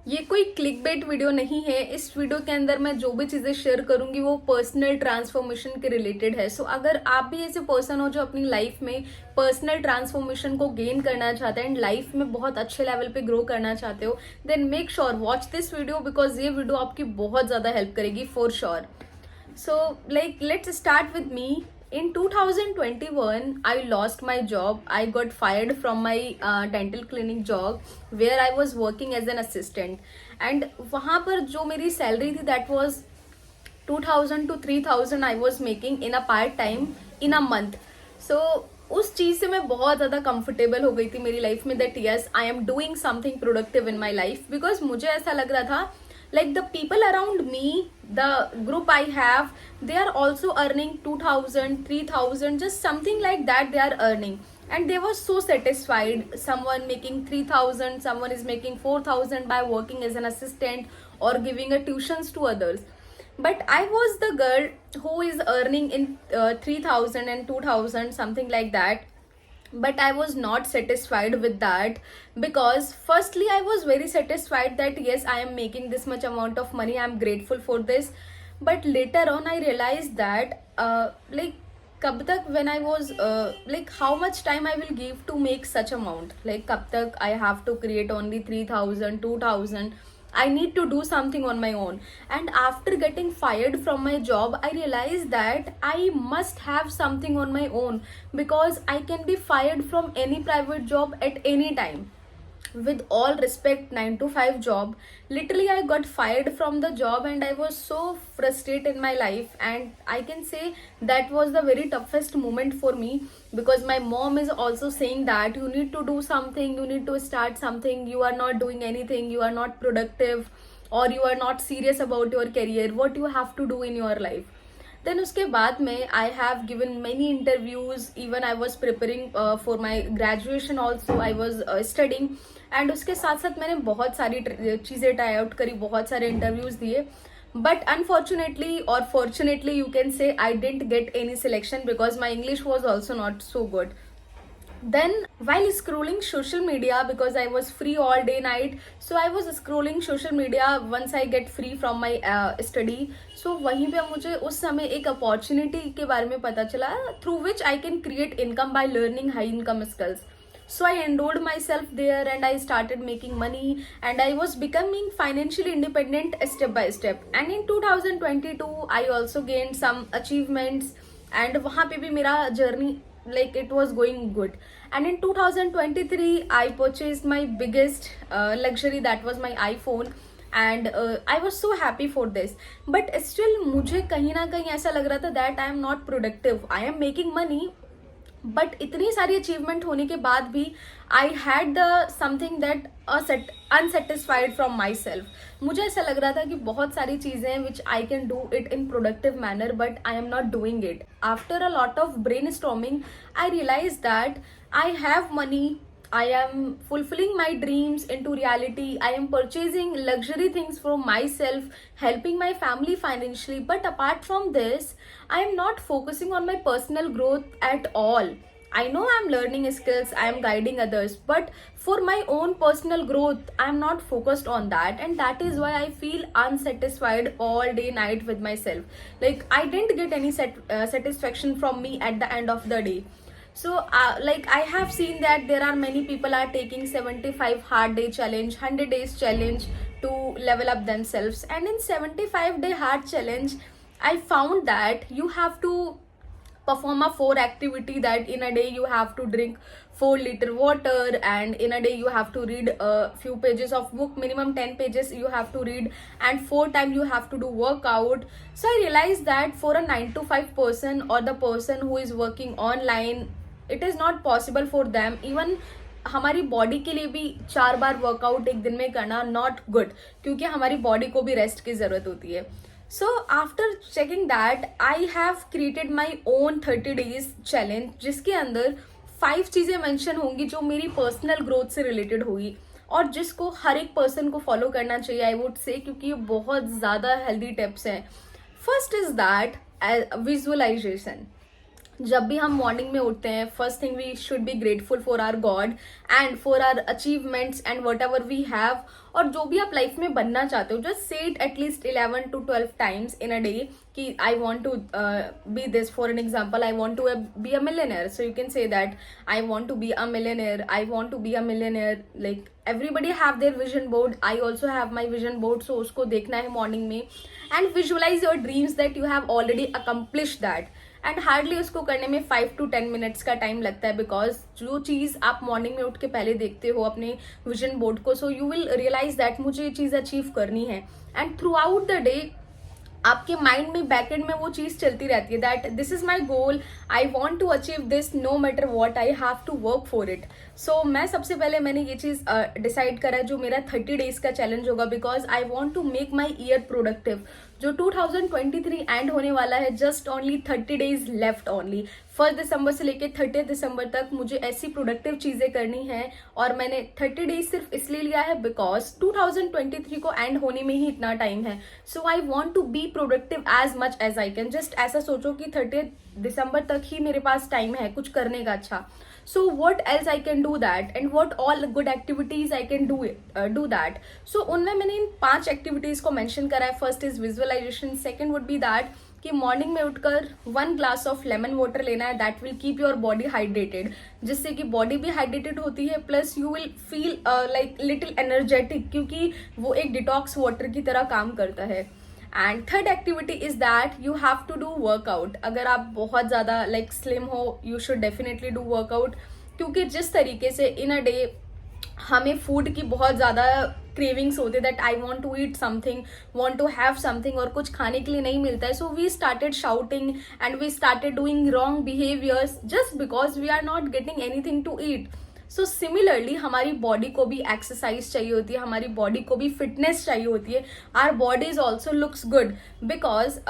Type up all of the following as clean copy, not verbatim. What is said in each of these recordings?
ये कोई click bait video नहीं है। इस वीडियो के अंदर मैं जो भी चीजें शेयर करूंगी वो पर्सनल ट्रांसफॉर्मेशन के रिलेटेड है। सो अगर आप भी ऐसे पर्सन हो जो अपनी लाइफ में पर्सनल ट्रांसफॉर्मेशन को गेन करना चाहते हैं एंड लाइफ में बहुत अच्छे लेवल पे ग्रो करना चाहते हो, then make sure watch this video, because ये वीडियो आपकी बहुत ज्यादा हेल्प करेगी for sure. So, like, let's start with me. In 2021, I lost my job. I got fired from my dental clinic job where I was working as an assistant. And वहाँ पर जो मेरी salary थी that was 2000 to 3000 I was making in a part time in a month. So उस चीज से मैं बहुत ज्यादा कंफर्टेबल हो गई थी मेरी लाइफ में that yes I am doing something productive in my life, because मुझे ऐसा लग रहा था like the people around me, the group I have, they are also earning 2000 3000, just something like that they are earning, and they were so satisfied. Someone making 3000, someone is making 4000 by working as an assistant or giving a tuitions to others. But I was the girl who is earning in 3000 and 2000, something like that. But I was not satisfied with that, because firstly I was very satisfied that yes, I am making this much amount of money, I am grateful for this. But later on I realized that like कब तक, when I was like how much time I will give to make such amount, like कब तक I have to create only 3000 2000. I need to do something on my own. And after getting fired from my job, I realized that I must have something on my own, because I can be fired from any private job at any time. With all respect, 9 to 5 job, literally I got fired from the job and I was so frustrated in my life, and I can say that was the very toughest moment for me, because my mom is also saying that you need to do something, you need to start something, you are not doing anything, you are not productive, or you are not serious about your career, what you have to do in your life. Then उसके बाद में I have given many interviews, even I was preparing for my graduation also, I was studying, and उसके साथ साथ मैंने बहुत सारी चीज़ें ट्राई आउट करी, बहुत सारे इंटरव्यूज दिए. बट अनफॉर्चुनेटली और फॉर्चुनेटली यू कैन से आई didn't get any selection, because my English was also not so good. Then while scrolling social media, because I was free all day night, so I was scrolling social media once I get free from my study. So वहीं पे मुझे उस समय एक opportunity के बारे में पता चला through which I can create income by learning high income skills. So I enrolled myself there and I started making money, and I was becoming financially independent step by step. And in 2022 I also gained some achievements, and वहाँ पे भी मेरा journey, like, it was going good. And in 2023 I purchased my biggest luxury, that was my iPhone, and I was so happy for this. But still मुझे कहीं ना कहीं ऐसा लग रहा था that I am not productive. I am making money, but इतनी सारी अचीवमेंट होने के बाद भी I had the something that unsatisfied from myself. मुझे ऐसा लग रहा था कि बहुत सारी चीज़ें which I can do it in productive manner, but I am not doing it. After a lot of brainstorming I realise that I have money, I am fulfilling my dreams into reality. I am purchasing luxury things for myself, helping my family financially. But apart from this, I am not focusing on my personal growth at all. I know I am learning skills, I am guiding others, but for my own personal growth, I am not focused on that. And that is why I feel unsatisfied all day, night with myself. Like, I didn't get any satisfaction from me at the end of the day. So like, I have seen that there are many people are taking 75 hard day challenge, 100 days challenge to level up themselves. And in 75-day hard challenge, I found that you have to perform a 4 activity, that in a day you have to drink 4 liter water, and in a day you have to read a few pages of book, minimum 10 pages you have to read, and 4 times you have to do workout. So I realized that for a 9 to 5 person, or the person who is working online, it is not possible for them. Even हमारी body के लिए भी 4 बार workout एक दिन में करना not good, क्योंकि हमारी बॉडी को भी रेस्ट की ज़रूरत होती है. So after checking that, I have created my own 30 days challenge, जिसके अंदर 5 चीज़ें मेंशन होंगी जो मेरी पर्सनल ग्रोथ से रिलेटेड होगी, और जिसको हर एक पर्सन को फॉलो करना चाहिए, आई वुड से, क्योंकि ये बहुत ज़्यादा हेल्दी टिप्स हैं. First is that visualisation. जब भी हम मॉर्निंग में उठते हैं, first thing we should be grateful for our God and for our achievements and whatever we have. और जो भी आप लाइफ में बनना चाहते हो, just say it at least 11 to 12 times in a day कि I want to be this. For an example, I want to be a millionaire, so you can say that I want to be a millionaire, I want to be a millionaire. Like everybody have their vision board, I also have my vision board, so उसको देखना है morning में and visualise your dreams that you have already accomplish that. And hardly उसको करने में 5 to 10 minutes का time लगता है, बिकॉज जो चीज़ आप मॉर्निंग में उठ के पहले देखते हो अपने विजन बोर्ड को, so you will realise that मुझे ये चीज़ अचीव करनी है। And throughout the day आपके माइंड में बैक एंड में वो चीज़ चलती रहती है that this is my goal, I want to achieve this no matter what, I have to work for it. So मैं सबसे पहले मैंने ये चीज़ डिसाइड करा जो मेरा 30 डेज का चैलेंज होगा, because I want to make my year productive. जो 2023 एंड होने वाला है, just only 30 days left only. 1 दिसंबर से लेके 30 दिसंबर तक मुझे ऐसी प्रोडक्टिव चीज़ें करनी है, और मैंने 30 डेज सिर्फ इसलिए लिया है बिकॉज 2023 को एंड होने में ही इतना टाइम है। So I want to be productive as much as I can. Just ऐसा सोचो कि 30 दिसंबर तक ही मेरे पास टाइम है कुछ करने का अच्छा। So what else I can do that, and what all good activities I can do that. So उनमें मैंने इन 5 एक्टिविटीज को मेंशन करा है। First is visualisation, second would be that कि मॉर्निंग में उठकर 1 ग्लास ऑफ लेमन वाटर लेना है, that will keep your body hydrated, जिससे कि बॉडी भी हाइड्रेटेड होती है, plus you will feel like little energetic, क्योंकि वो एक डिटॉक्स वाटर की तरह काम करता है। And third activity is that you have to do workout. अगर आप बहुत ज़्यादा लाइक स्लिम हो, you should definitely do workout, क्योंकि जिस तरीके से इन अ डे हमें फूड की बहुत ज़्यादा क्रेविंग्स होते that I want to eat something, want to have something, और कुछ खाने के लिए नहीं मिलता है, so we started shouting and we started doing wrong behaviours just because we are not getting anything to eat. So similarly हमारी body को भी एक्सरसाइज चाहिए होती है, हमारी बॉडी को भी फिटनेस चाहिए होती है। Our bodies also looks good because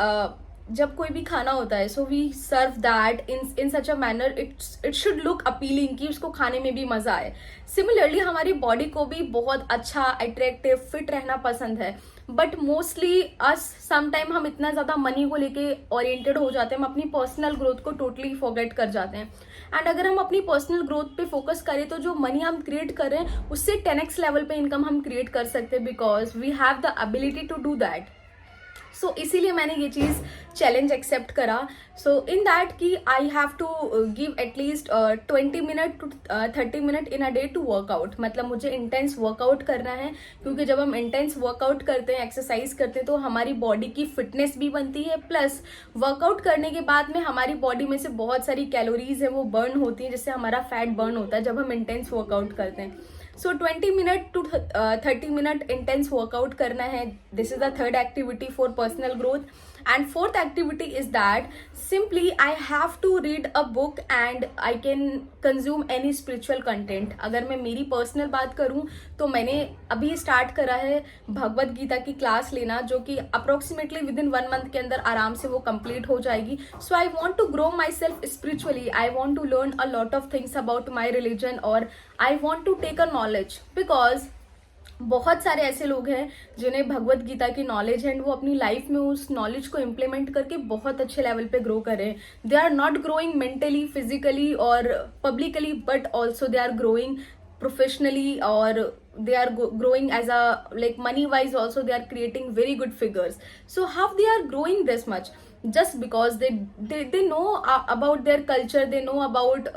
जब कोई भी खाना होता है, so we serve that in such a manner it should look appealing, कि उसको खाने में भी मजा आए। सिमिलरली हमारी बॉडी को भी बहुत अच्छा, अट्रैक्टिव, फिट रहना पसंद है, बट मोस्टली अस समटाइम हम इतना ज़्यादा मनी को लेके ओरिएंटेड हो जाते हैं, हम अपनी पर्सनल ग्रोथ को टोटली फॉरगेट कर जाते हैं। एंड अगर हम अपनी पर्सनल ग्रोथ पे फोकस करें तो जो मनी हम क्रिएट कर रहे हैं उससे 10x लेवल पे इनकम हम क्रिएट कर सकते हैं, because we have the ability to do that. So इसीलिए मैंने ये चीज़ चैलेंज एक्सेप्ट करा। सो इन दैट कि I have to give at least 20 minute to 30 minute in a day to workout. मतलब मुझे इंटेंस वर्कआउट करना है, क्योंकि जब हम इंटेंस वर्कआउट करते हैं, एक्सरसाइज करते हैं, तो हमारी बॉडी की फिटनेस भी बनती है, प्लस वर्कआउट करने के बाद में हमारी बॉडी में से बहुत सारी कैलोरीज है वो बर्न होती हैं, जिससे हमारा फैट बर्न होता है जब हम इंटेंस वर्कआउट करते हैं। So 20 minute to 30 minute intense workout करना है। This is the third activity for personal growth. And fourth activity is that simply I have to read a book and I can consume any spiritual content. अगर मैं मेरी personal बात करूं तो मैंने अभी स्टार्ट करा है भगवद गीता की क्लास लेना, जो कि अप्रोक्सीमेटली विद इन 1 मंथ के अंदर आराम से वो कंप्लीट हो जाएगी। So I want to grow myself spiritually, I want to learn a lot of things about my religion, और I want to take a knowledge, because बहुत सारे ऐसे लोग हैं जिन्हें भगवत गीता की नॉलेज है एंड वो अपनी लाइफ में उस नॉलेज को इम्प्लीमेंट करके बहुत अच्छे लेवल पे ग्रो कर रहे हैं। They are not growing mentally, physically और publicly, but also they are growing professionally, और they are growing as a like money wise also they are creating very good figures. So how they are growing this much? Just because they know about their culture, they know about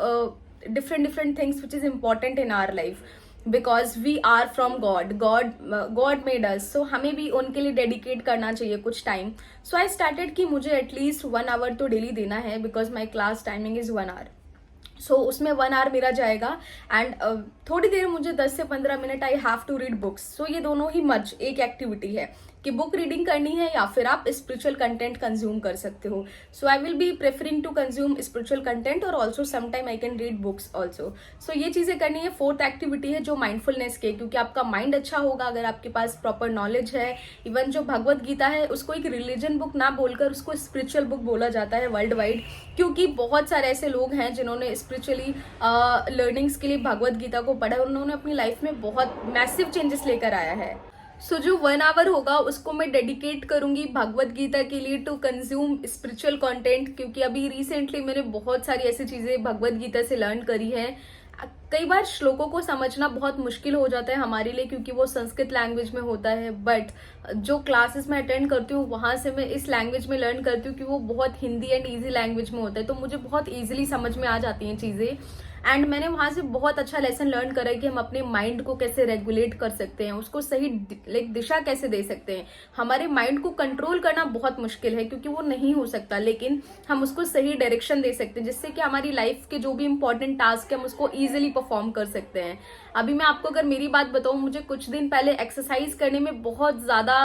different things which is important in our life, because we are from God made us, so हमें भी उनके लिए dedicate करना चाहिए कुछ time. So I started कि मुझे at least 1 our तो डेली देना है, because my class timing is 1 hour. So उसमें 1 आवर मेरा जाएगा एंड थोड़ी देर मुझे 10 से 15 minute I have to read books. So ये दोनों ही मर्ज एक एक्टिविटी है कि बुक रीडिंग करनी है या फिर आप स्पिरिचुअल कंटेंट कंज्यूम कर सकते हो। So I will be preferring to consume spiritual content, और also sometime I can read books also. So ये चीज़ें करनी है। फोर्थ एक्टिविटी है जो माइंडफुलनेस के, क्योंकि आपका माइंड अच्छा होगा अगर आपके पास प्रॉपर नॉलेज है। इवन जो भगवत गीता है उसको एक रिलीजन बुक ना बोलकर उसको स्पिरिचुअल बुक बोला जाता है वर्ल्ड वाइड, क्योंकि बहुत सारे ऐसे लोग हैं जिन्होंने स्पिरिचुअली लर्निंग्स के लिए भगवत गीता को पढ़ा, उन्होंने अपनी लाइफ में बहुत मैसिव चेंजेस लेकर आया है। सो जो 1 आवर होगा उसको मैं डेडिकेट करूंगी भगवत गीता के लिए, टू कंज्यूम स्पिरिचुअल कंटेंट, क्योंकि अभी रिसेंटली मैंने बहुत सारी ऐसी चीजें भगवत गीता से लर्न करी है। कई बार श्लोकों को समझना बहुत मुश्किल हो जाता है हमारे लिए, क्योंकि वो संस्कृत लैंग्वेज में होता है, बट जो क्लासेस मैं अटेंड करती हूँ वहां से मैं इस लैंग्वेज में लर्न करती हूँ कि वो बहुत हिंदी एंड ईजी लैंग्वेज में होता है, तो मुझे बहुत ईजिली समझ में आ जाती हैं चीजें। एंड मैंने वहां से बहुत अच्छा लेसन लर्न करा है कि हम अपने माइंड को कैसे रेगुलेट कर सकते हैं, उसको सही दिशा कैसे दे सकते हैं। हमारे माइंड को कंट्रोल करना बहुत मुश्किल है, क्योंकि वो नहीं हो सकता, लेकिन हम उसको सही डायरेक्शन दे सकते हैं, जिससे कि हमारी लाइफ के जो भी इंपॉर्टेंट टास्क है हम उसको ईजिली परफॉर्म कर सकते हैं। अभी मैं आपको अगर मेरी बात बताऊं, मुझे कुछ दिन पहले एक्सरसाइज करने में बहुत ज्यादा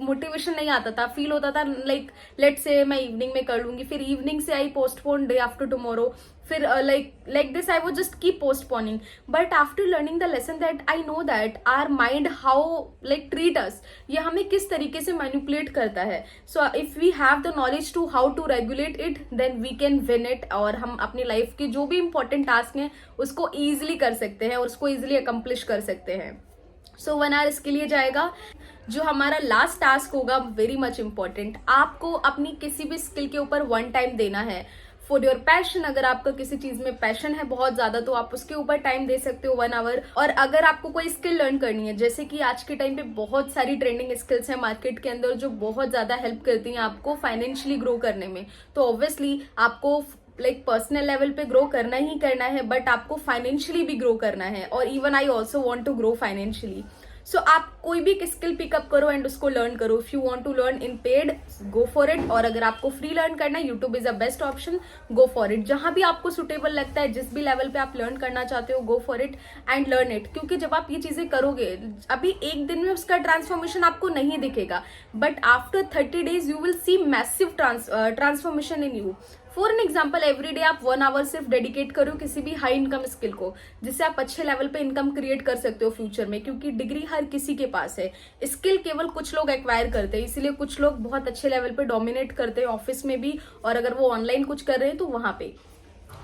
मोटिवेशन नहीं आता था, फील होता था लेट से मैं इवनिंग में कर लूंगी, फिर इवनिंग से आई पोस्टपोन डे आफ्टर टुमारो, फिर like this I would just keep postponing. But after learning the lesson that I know that our mind how treat us, ये हमें किस तरीके से मैनिपुलेट करता है। So if we have the knowledge to how to regulate it, then we can win it, और हम अपनी लाइफ के जो भी इंपॉर्टेंट टास्क हैं उसको ईजिली कर सकते हैं और उसको ईजिली अकम्प्लिश कर सकते हैं। सो 1 आवर इसके लिए जाएगा। जो हमारा लास्ट टास्क होगा वेरी मच इम्पॉर्टेंट, आपको अपनी किसी भी स्किल के ऊपर 1 टाइम देना है फॉर योर पैशन। अगर आपका किसी चीज में पैशन है बहुत ज्यादा तो आप उसके ऊपर टाइम दे सकते हो 1 आवर। और अगर आपको कोई स्किल लर्न करनी है, जैसे कि आज के टाइम पे बहुत सारी ट्रेंडिंग स्किल्स हैं मार्केट के अंदर जो बहुत ज्यादा हेल्प करती हैं आपको फाइनेंशियली ग्रो करने में, तो ऑब्वियसली आपको पर्सनल लेवल पे ग्रो करना ही करना है, बट आपको फाइनेंशियली भी ग्रो करना है। और even I also want to grow financially. So आप कोई भी स्किल पिकअप करो एंड उसको लर्न करो। If you want to learn in paid, go for it. और अगर आपको फ्री लर्न करना है, YouTube is a best option, go for it. जहां भी आपको सुटेबल लगता है, जिस भी लेवल पे आप लर्न करना चाहते हो, गो for it and learn it. क्योंकि जब आप ये चीजें करोगे, अभी एक दिन में उसका ट्रांसफॉर्मेशन आपको नहीं दिखेगा, but after 30 days you will see massive transformation in you. For an example, every day आप 1 आवर सिर्फ डेडिकेट करो किसी भी हाई इनकम स्किल को, जिससे आप अच्छे लेवल पे इनकम क्रिएट कर सकते हो फ्यूचर में। क्योंकि डिग्री हर किसी के पास है, स्किल केवल कुछ लोग एक्वायर करते हैं, इसीलिए कुछ लोग बहुत अच्छे लेवल पे डोमिनेट करते हैं ऑफिस में भी, और अगर वो ऑनलाइन कुछ कर रहे हैं तो वहां पे।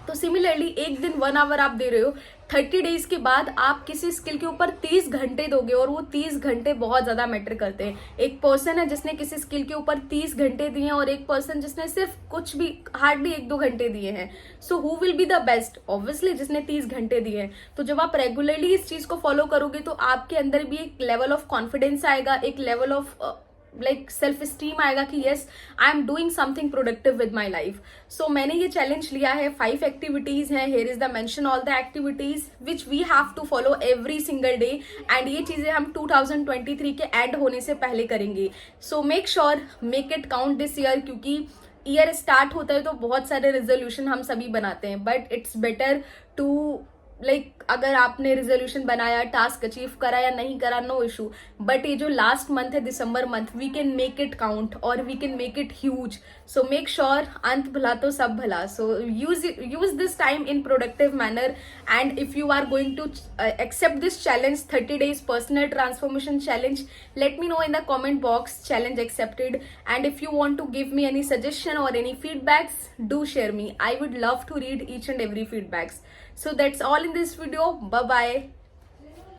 तो सिमिलरली एक दिन 1 आवर आप दे रहे हो, 30 days के बाद आप किसी स्किल के ऊपर 30 घंटे दोगे, और वो 30 घंटे बहुत ज्यादा मैटर करते हैं। एक पर्सन है जिसने किसी स्किल के ऊपर 30 घंटे दिए हैं, और एक पर्सन जिसने सिर्फ कुछ भी हार्डली 1-2 घंटे दिए हैं। So who will be the best? Obviously जिसने 30 घंटे दिए हैं। तो जब आप रेगुलरली इस चीज को फॉलो करोगे तो आपके अंदर भी एक लेवल ऑफ कॉन्फिडेंस आएगा, एक लेवल ऑफ सेल्फ स्टीम आएगा कि yes I am doing something productive with my life. So मैंने ये चैलेंज लिया है। 5 एक्टिविटीज हैं, here is the mention all the activities which we have to follow every single day, and ये चीजें हम 2023 के एंड होने से पहले करेंगे। सो make sure make it count this year, क्योंकि ईयर स्टार्ट होता है तो बहुत सारे रेजोल्यूशन हम सभी बनाते हैं, बट इट्स बेटर टू अगर आपने रेजोल्यूशन बनाया, टास्क अचीव करा या नहीं करा, नो इशू, बट ये जो लास्ट मंथ है December month, we can make it count और we can make it huge. So make sure अंत भला तो सब भला। So use this time in productive manner, and if you are going to accept this challenge, 30 days personal transformation challenge, let me know in the comment box, challenge accepted. And if you want to give me any suggestion or any feedbacks, do share me. I would love to read each and every feedbacks. So that's all in this video. Bye bye.